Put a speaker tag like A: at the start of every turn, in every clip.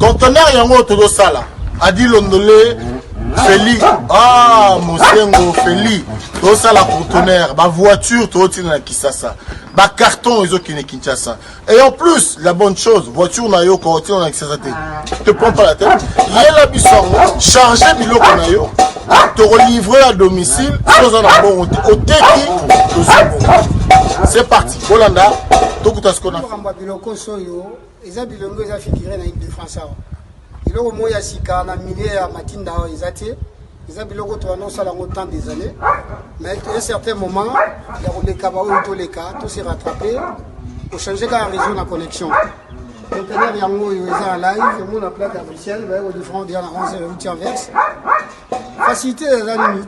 A: conteneur yango todo sala adi londolé Feli Mosengo Feli todo sala conteneur ba voiture todo tina Kisasa ba carton ezo kine Kinshasa et en plus la bonne chose voiture na yo ko tina Kisasa te prends pas la tête yela bisongo charger biloko na yo te relivrer à domicile sans un bon au teki. C'est parti Bolanda tout ce qu'on a
B: biloko soyo eza bilongo eza figuré na équipe de France biloko moya sika na milieu ya matinda ezate eza biloko to annonce la longtemps des années mais à un certain moment il y a les cabao tous les cas tout s'est rattrapé pour changer la réseau de connexion conteneur yango eza en live mon plaque officielle au différent de la 11 verse facilité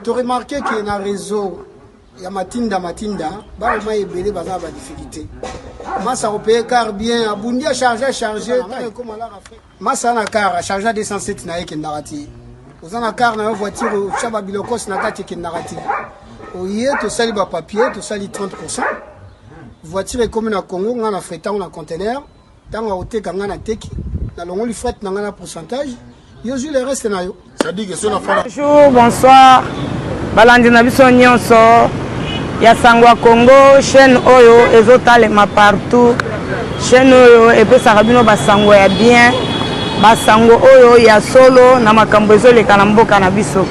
B: tu remarqué qu'il y a un réseau ya matinda ba ma ebele baza ba difficulté masa opé car bien abundi a charger comme à la Afrique masa na car charger 207 na yeke narati ozana car na voiture chaba bilokos na kati ke narati oye to sali ba papier to sali 30% voiture est comme na Congo ngana fretant na conteneur tanga oteka ngana teki na longoli fret na ngana pourcentage yo ju le reste na yo
A: ça dit que c'est na fala.
C: Bonjour, bonsoir balandi na biso nyonso ya sangwa Congo chaîne oyo ezotalema partout chaîne oyo epesaka bino basango ya bien basango oyo ya solo na makambo ezoleka na mboka na biso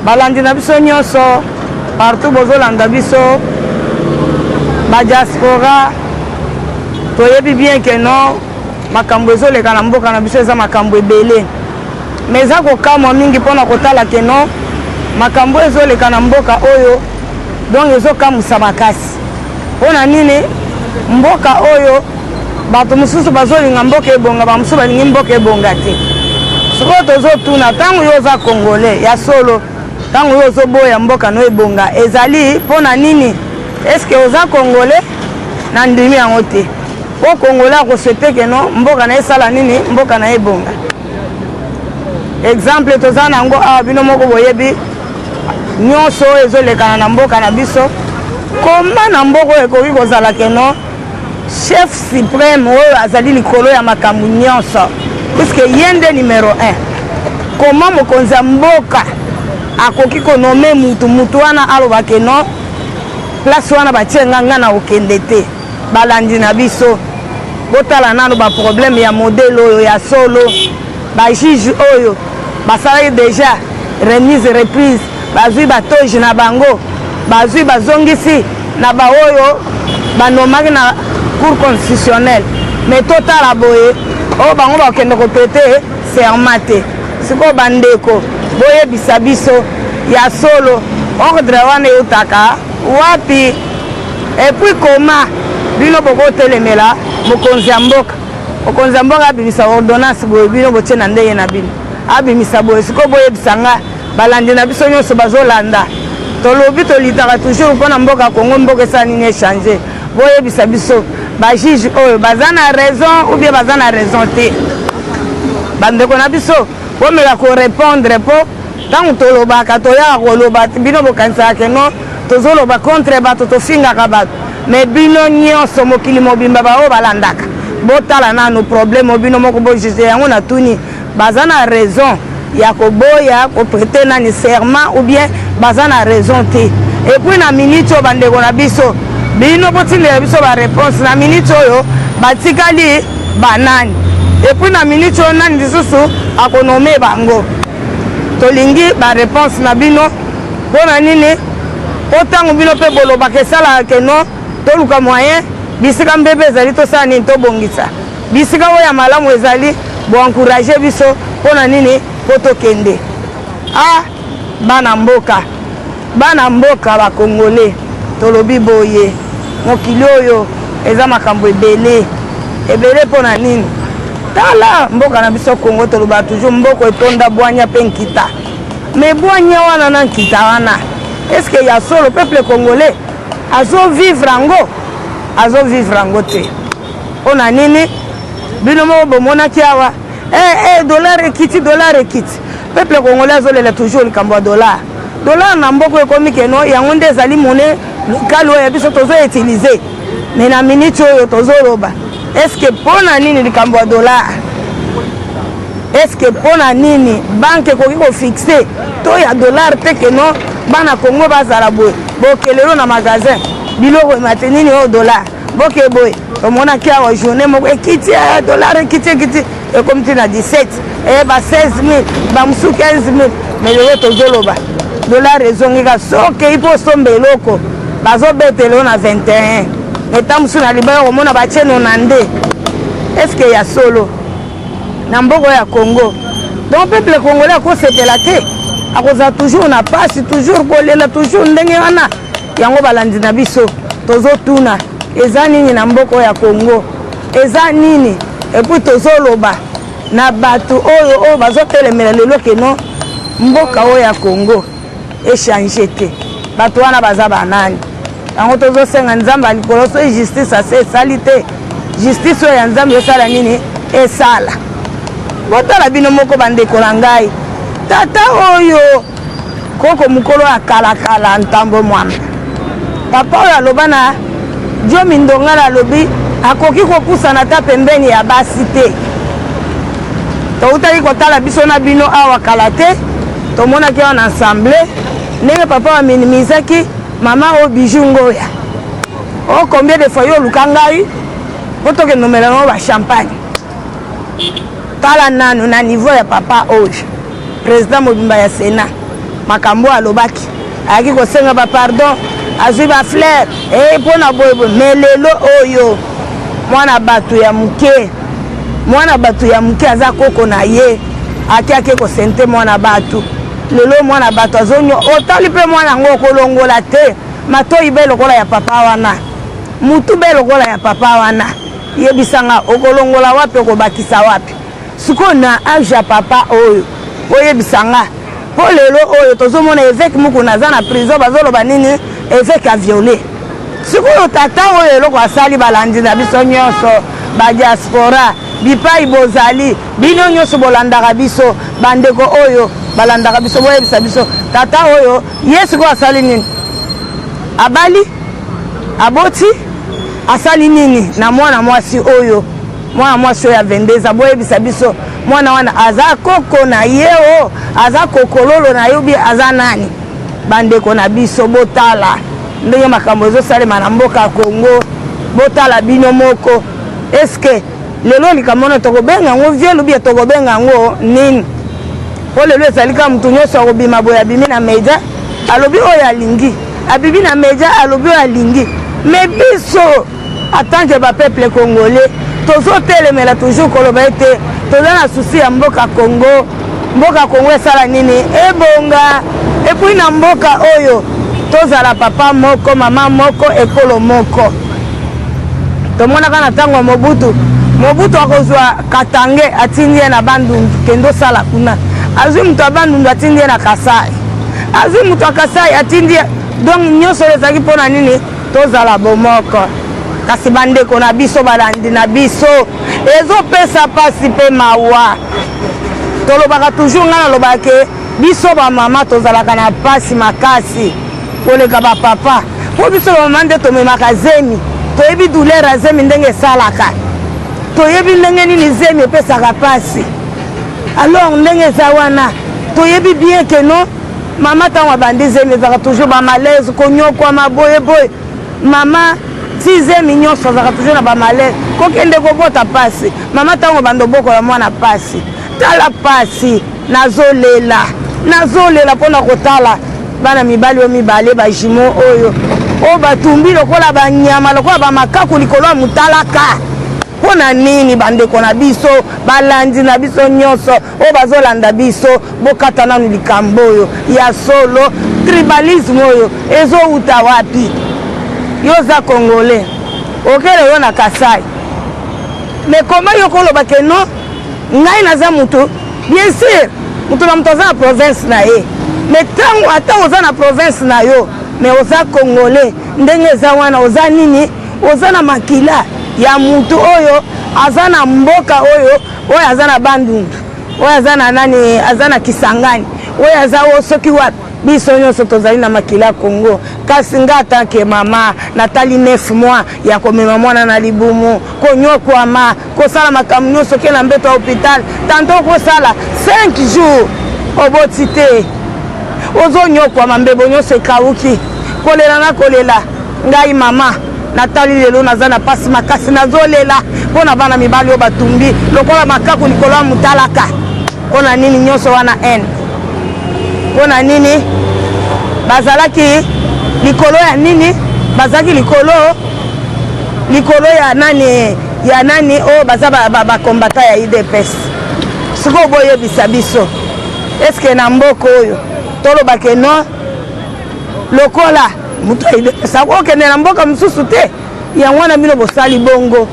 C: balandi na biso nyonso partout bozolanda biso badiaspora toyebi bien que non makambo ezoleka na mboka na biso eza makambo ebele mais eza kokamwa mingi mpona kotala que non makambo ezoleka na mboka oyo donc ezokamusa makasi mpona nini mboka oyo bato mosusu bazolinga mboka ebonga bamosusu balingi mboka ebonga te sikoyo tozotuna ntango yo oza congolais ya solo ntango yo ozoboya mboka no ebonga ezali mpona nini eske oza congolais na ndimi yango te po congolais akoswete ke no mboka na esala nini mboka na ebonga exemple toza nango awa bino moko boyebi nyonso ezolekana na mboka na biso koma na mboka ekoki kozala ke no chef suprême oyo azali likolo ya makambo nyonso puisque ye nde numéro 1 koma mokonzi ya mboka akoki konome mutu wana aloba ke no place wana batie nga na okende te balandi na biso botala nano baproblème ya modèle oyo ya solo bajuge oyo basalaki déjà remise reprise bazwi batoji na bango bazwi bazongisi na baoyo banomaki na cour constitutionnelle mais totala boye oyo bango bakende kopete serment te sikoyo bandeko boyebisa biso ya solo ordre wana eutaka wapi epuis koma bino bokotelemela mokonzi ya mboka abimisa ordonnance boye bino botie na ndenge na bino abimisa boye sikoyo boyebisa nga balandi na biso nyonso bazolanda tolobi tolitaka toujours mpona mboka Congo mboka esala nini echange boyebisa biso bajuge oyo baza na raison ou bien baza na raison te bandeko na biso bomeka korépondre mpo ntango tolobaka toyaka koloba bino bokanisaka ke no tozoloba contre bato tofingaka bato mais bino nyonso mokili mobimba baoyo balandaka botala nano problème bino moko bojuge yango na tuni baza na raison ya koboya koprete nani serment ou bien baza na raison te et puis na minute oyo bandeko na biso bino botindela biso baréponse na minute oyo batikali banani et puis na minute oyo nani lisusu akonome bango tolingi baréponse na bino mpona nini po ntango bino mpe bolobaka esalaka ke no toluka moyen bisika mbebe ezali tosala nini tobongisa bisika oyo ya malamu ezali boencourage biso mpona nini po tokende bana mboka bakongole tolobi boye mokili oyo eza makambo ebele mpona nini tala mboka na biso Congo toloba toujours mboko etonda bwanya mpe nkita me bwanya wana na nkita wana eske ya solo peuple congolais azovivre yango te mpona nini bino moko bomonaki awa dollar ekiti peuple congolais azolela toujours likambo ya dollar na mboka ekomi keno yango nde ezali monnaie locale oyo ya biso tozoutilize me na minute oyo tozoloba eske mpona nini likambo ya dollar est-ce que pona nini banque koki ko fixer to ya dollar te que non bana Congo bazala boy bokelelo na magasin biloko matenini au dollar boke boy omona kia wa journée moko ekiti ya dollar ekiti et comme tu na 17 et ba 16000 ba musu 15000 mais le tozoloba dollar ezongika soke ipo sombeloko bazo betelo na 21 eta musu na libaya omona ba cheno na nde est-ce que ya solo na mboka ya Congo donc peuple congolais ko sepela te akoza toujours na passe toujours kolela toujours ndenge wana yango balandi na biso tozotuna eza nini na mboka ya Congo eza nini epuis tozoloba na bato oyo bazotelemela lelo keno mboka oyo ya Congo echange te bato wana baza banani yango tozosenga nzambe alikolo so justice ase esali te justice oyo ya nzambe esala nini esala botala bino moko bandeko na ngai tata oyo koko mukolo akalakala ntambo mwana papa oyo aloba na Dio Mindongala alobi akoki kopusana ta pembeni ya basi te toutaki kotala biso na bino awa kala te tomonaki wana ensemble ndenge papa wa minimizaki mama o Bijou Ngoya o combien de fois yo luka ngai botoke nomela no ba champagne tala nanu na niveau ya papa oyo président Mobimba ya Sénat makambo alobaki ayaki kosenga ba pardon azwi ba fleur pona boyebo mais lelo oyo mwana bato ya muke aza koko na ye akiaki kosente mwana bato lelo mwana bato azonyo otali mpe mwana ngo kolongola te matoi be lokola ya papa wana mutu be lokola ya papa wana yebisanga okolongola wapi okobakisa wapi siko na age ya papa oyo oyebisanga po lelo oyo tozomona évêque muku naza na prison bazoloba nini évêque a violé sikoyo tata oyo eloko asali balandi na biso nyonso badiaspora bipai bozali bino nyonso bolandaka biso bandeko oyo balandaka biso boyebisa biso tata oyo ye sikoyo asali nini abali aboti asali nini na mwana mwasi oyo ya 22 boyebisa biso mwana wana aza koko na ye o aza kokololo na yobi aza nani bandeko na biso botala ndenge makambo ezosalema na mboka ya Congo botala bino moko eske lelo likambo na tokobenga ngo vie lobi tokobenga ngo nini po lelo ezali ka mutu nyonso akobima boya abimi na media alobi oyo alingi abibi na media alobi oyo alingi mais biso en tant que ba peuple congolais tozotelemela toujours koloba ete toza na susi ya mboka Congo esala nini ebonga epuis na mboka oyo tozala papa moko mama moko ekolo moko tomonaka na ntango ya Mobutu akozwa Katange atindi ye na Bandundu kendo sala kuna azwi mutu ya Bandundu atindi ye na Kasai azwi mutu ya Kasai atindi ye donc nyonso ezalaki mpona nini tozala bomoko kasi bandeko na biso balandi na biso ezopesa pasi mpe mawa tolobaka toujours nga nalobaka ke biso bamama tozalaka na pasi makasi koleka bapapa po biso bamama nde tomemaka zemi toyebi douleur ya zemi ndenge esalaka toyebi ndenge nini zemi epesaka pasi alors ndenge eza wana toyebi bien ke non mama ntango abandi zemi ezalaka toujours bamalaise konyokwama boyeboye mama ti zemi nyonso azalaka toujours na bamalaise kokende kobota pasi mama ntango bando bokola mwana pasi tala pasi nazolela mpona kotala bana mibali oyo mibale bajimo oyo batumbi lokola banyama lokola bamakaku likolo ya mutalaka mpona nini bandeko na biso balandi na biso nyonso oyo bazolanda biso bokata nanu likambo oyo ya solo tribalisme oyo ezouta wapi yo za congolais okele yo na Kasai mais koma yo koloba ke non ngai naza mutu bien sûr mutu na mutu aza na province na ye mais ntango ata oza na province na yo mais oza congolais ndenge eza wana oza nini oza na makila ya mutu oyo aza na mboka oyo aza na Bandundu oyo aza na nani aza na Kisangani oyo aza soki wapi biso nyonso tozali na makila Congo kasi nga tanke mama natali 9 mois ya komema mwana na libumu konyokwama kosala makambo nyonso ke na mbeto ya hôpital tanto kosala 5 jours oboti te ozonyokwama mbebo nyonso ekawuki kolela na kolela ngai mama natali lelo naza na pasi makasi nazolela mpona bana mibali oyo batumbi lokola makaku likolo ya mutalaka mpona nini nyonso wana ene mpona nini bazalaki likolo ya nini bazalaki likolo ya nani oyo baza bakombata ya IDPS sikoyo boyebisa biso eske na mboka oyo tolobake no lokola mutu ya IDPS akokende na mboka mosusu te yango wana bino bosali bongo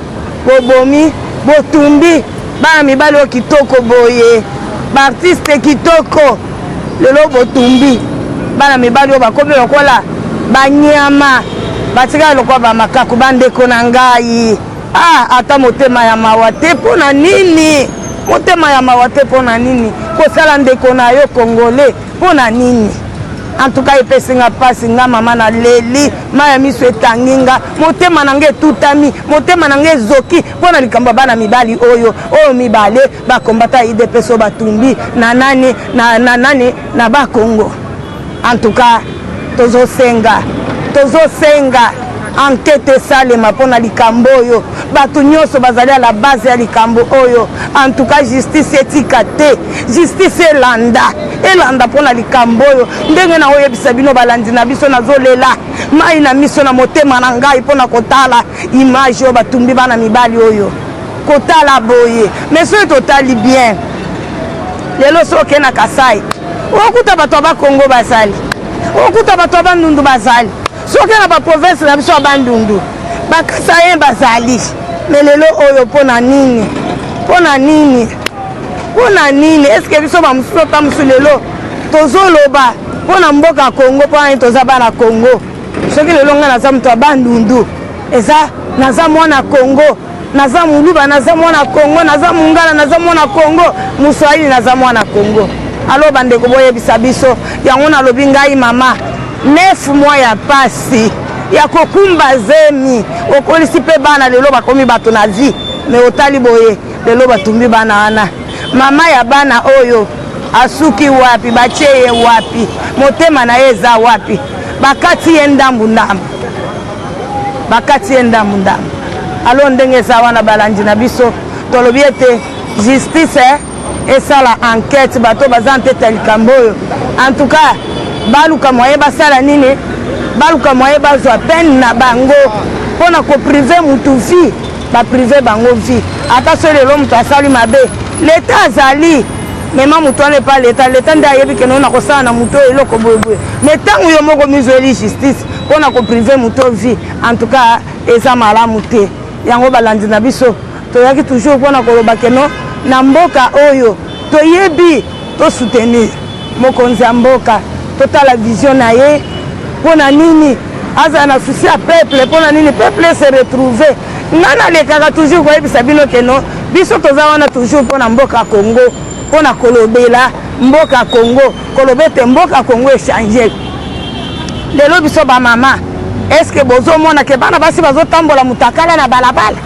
C: bobomi botumbi bana mibali oyo kitoko boye baartiste kitoko lelo botumbi bana mibali oyo bakomi lokola banyama batikala lokola bamakaku bandeko na ngai ata motema ya mawa te mpona nini motema ya mawa te mpona nini kosala ndeko na yo congolais mpona nini en tout cas epesinga pasi nga mama na leli maya miso etanginga motema na nge etutami motema na nge ezoki mpona likambo bana mibali oyo mibale bakombata IDPS oyo batumbi na nani na bakongo en tout cas tozosenga enquête esalema mpona likambo oyo bato nyonso bazali la base ya likambo oyo en tout cas justice etika te justice elanda mpona likambo oyo ndenge na oyebisa bino balandi na biso nazolela mai na miso na motema na ngai mpona kotala image oyo batumbi bana mibali oyo kotala boye mais soki totali bien lelo soki na Kasai okuta bato ya bakongo bazali okuta bato ya bandundu bazali soki na baprovince na biso ya bandundu bakasayen bazali me lelo oyo mpona nini eske biso bamosusu ta mosu lelo tozoloba mpona mboka ya Kongo mpona nini toza bana Kongo soki lelo ngai naza moto ya bandundu eza naza mwana Kongo naza muluba naza mwana Kongo naza mungala naza mwana Kongo muswahili naza mwana Kongo alo bandeko boyebisa biso yango nalobi ngai mama 9 mois ya pasi ya kokumba zemi okolisi pe bana lelo bakomi bato na vie me otali boye lelo batumbi bana wana mama ya bana oyo asuki wapi batie ye wapi motema na ye eza wapi bakati ye ndambu alo ndenge eza wana balandi na biso tolobi ete justice esala enquête bato baza ntete ya likambo oyo en tout cas baluka moye basala nini baluka moye bazwa peine na bango mpona koprive mutu vie baprive bango vie ata so lelo mutu asali mabe leta azali mema mutu wana epa leta nde ayebi keno na kosala na mutu oyo eloko boyeboye me ntango yo moko mizweli justice mpona koprive mutu vie en tout cas eza malamu te yango balandi na biso toyaki toujours mpona koloba keno na mboka oyo toyebi tosoutenir mokonzi ya mboka totala vision na ye mpona nini aza na souci ya peuple mpona nini peuple se retrouve nga nalekaka toujours koyebisa bino keno biso toza wana toujours mpona mboka ya Congo mpona kolobela mboka ya Congo koloba ete mboka ya Congo echange lelo biso bamama eske bozomona ke bana basi bazotambola mutakala na balabala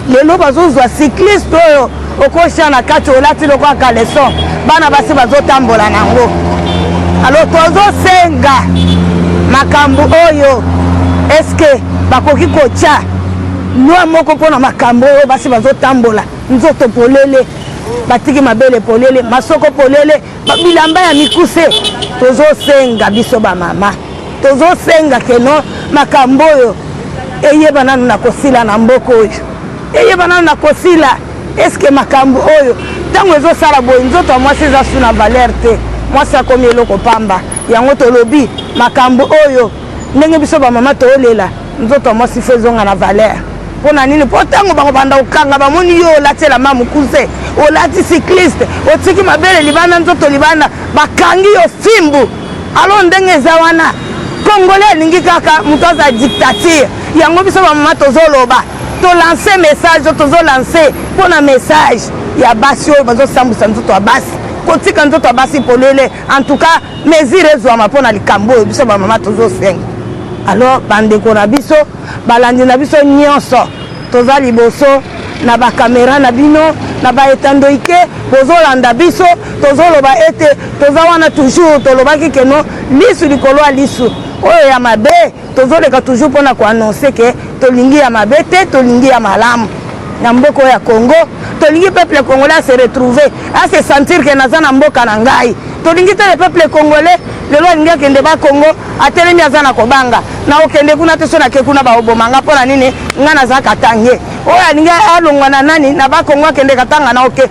C: lelo bazozwa cycliste oyo okosha na kati olati lokola kaleson bana basi bazotambola nango alo tozosenga makambo oyo eske bakoki kotia lwa moko mpona makambo oyo basi bazotambola nzoto polele batiki mabele polele masoko polele bilamba ya mikuse tozosenga biso bamama tozosenga keno makambo oyo eyeba nanu na kosila na mboka oyo eyeba nanu na kosila eske makambo oyo ntango ezosala boye nzoto ya mwasi eza su na valeur te mwasi akomi eloko pamba yango tolobi makambo oyo ndenge biso bamama toolela nzoto ya mwasi fo ezonga na valeur mpona nini mpo ntango bango banda kokanga bamoni yo olati elamba mokuse olati cycliste otiki mabele libanda nzoto libanda bakangi yo fimbu alo ndenge eza wana congolais alingi kaka moto aza dictature yango biso bamama tozoloba tolanse message tozolanse mpona message ya basi oyo bazosambusa nzoto ya basi kotika nzoto basi polele en tout cas mesure ezwama mpona likambo oyo biso bamama tozosenga. Alors bandeko na biso balandi na biso nyonso toza liboso na bakamera na bino na baetandoike bozolanda biso tozoloba ete toza wana toujours tolobaki keno lisu likolo ya lisu oyo ya mabe tozoleka toujours mpona koannonce ke tolingi ya mabe te tolingi ya malamu na mboka ya Congo tolingi peuple congolais se retrouver à se sentir que naza na mboka na ngai tolingi te le peuple congolais lelo alingi akende ba Congo atelemi aza na kobanga na okende kuna te so na ke kuna baobomanga mpona nini nga naza katange oyo alingi alongwa na nani na ba Congo akende katanga na oke.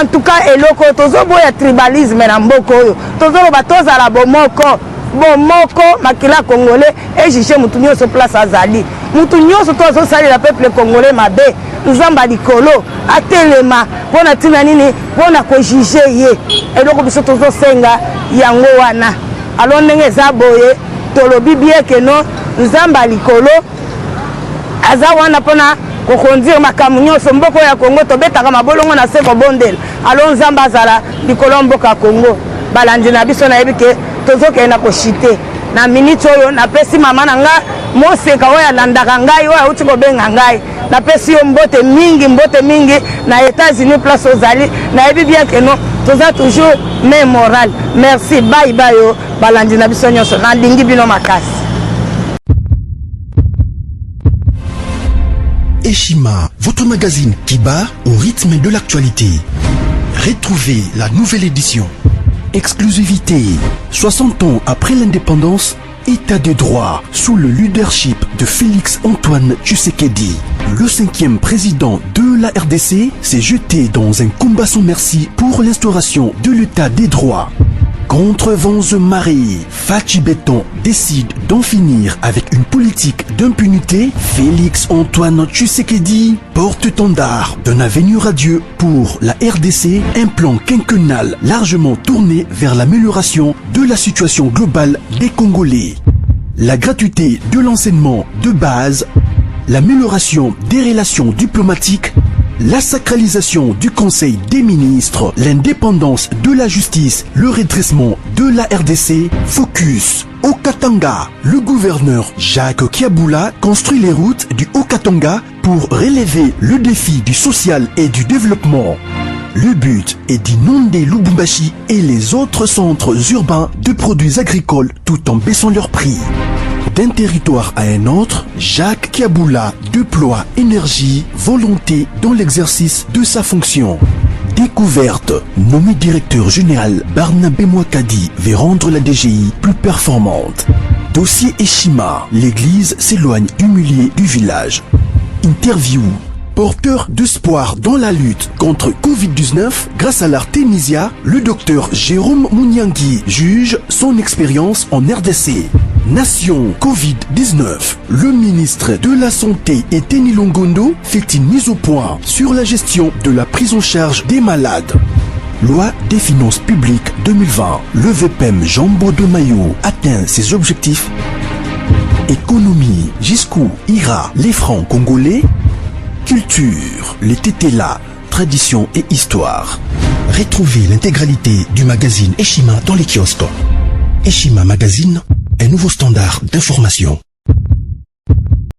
C: En tout cas eloko tozoboya tribalisme na mboka oyo tozoloba tozala bomoko makila congolais ejiche mutu nyonso place azali mutu nyonso to azosalela peuple congolais mabe nzamba likolo atelema mpona ntina nini mpona kojuge ye eloko biso tozosenga yango wana. alo ndenge eza boye tolobi bie keno nzamba likolo aza wana mpona kokonduire makambo nyonso mboka ya Congo tobetaka mabolongo na se kobondela alo nzamba azala likolo mboka ya Congo. balandi na biso nayebi ke tozokenda koshite na minute oyo napesi mama na nga moseka oyo alandaka ngai oyo auti kobenga ngai napesi yo mbote mingi na États-Unis place ozali nayebi bien que non toza toujours mais moral. Merci bye bye yo balandi na biso nyonso nalingi bino makasi.
D: Eshima, votre magazine qui bat au rythme de l'actualité. Retrouvez la nouvelle édition. Exclusivité. 60 ans après l'indépendance, État de droit sous le leadership de Félix Antoine Tshisekedi. Le 5e président de la RDC s'est jeté dans un combat sans merci pour l'instauration de l'État des droits. Contre vents et marées, Fachi Béton décide d'en finir avec une politique d'impunité. Félix Antoine Tshisekedi, porte-étendard d'un avenir radieux pour la RDC, un plan quinquennal largement tourné vers l'amélioration de la situation globale des Congolais. La gratuité de l'enseignement de base, l'amélioration des relations diplomatiques, la sacralisation du Conseil des ministres, l'indépendance de la justice, le redressement de la RDC, focus. Haut-Katanga, le gouverneur Jacques Kiaboula construit les routes du Haut-Katanga pour relever le défi du social et du développement. Le but est d'inonder Lubumbashi et les autres centres urbains de produits agricoles tout en baissant leurs prix. D'un territoire à un autre, Jacques Kiaboula déploie énergie, volonté dans l'exercice de sa fonction. Découverte, nommé directeur général, Barnabé Mouakadi veut rendre la DGI plus performante. Dossier Eshima, l'église s'éloigne du milieu du village. Interview, porteur d'espoir dans la lutte contre Covid-19, grâce à l'Artemisia, le docteur Jérôme Mouniangui juge son expérience en RDC. Nation Covid-19. Le ministre de la Santé Eteni Longondo fait une mise au point sur la gestion de la prise en charge des malades. Loi des finances publiques 2020. Le VPM Jambo de Mayo atteint ses objectifs. Économie. Jusqu'où ira les francs congolais? Culture. Les tétélas. Tradition et histoire. Retrouvez l'intégralité du magazine Eshima dans les kiosques. Eshima Magazine, un nouveau standard d'information.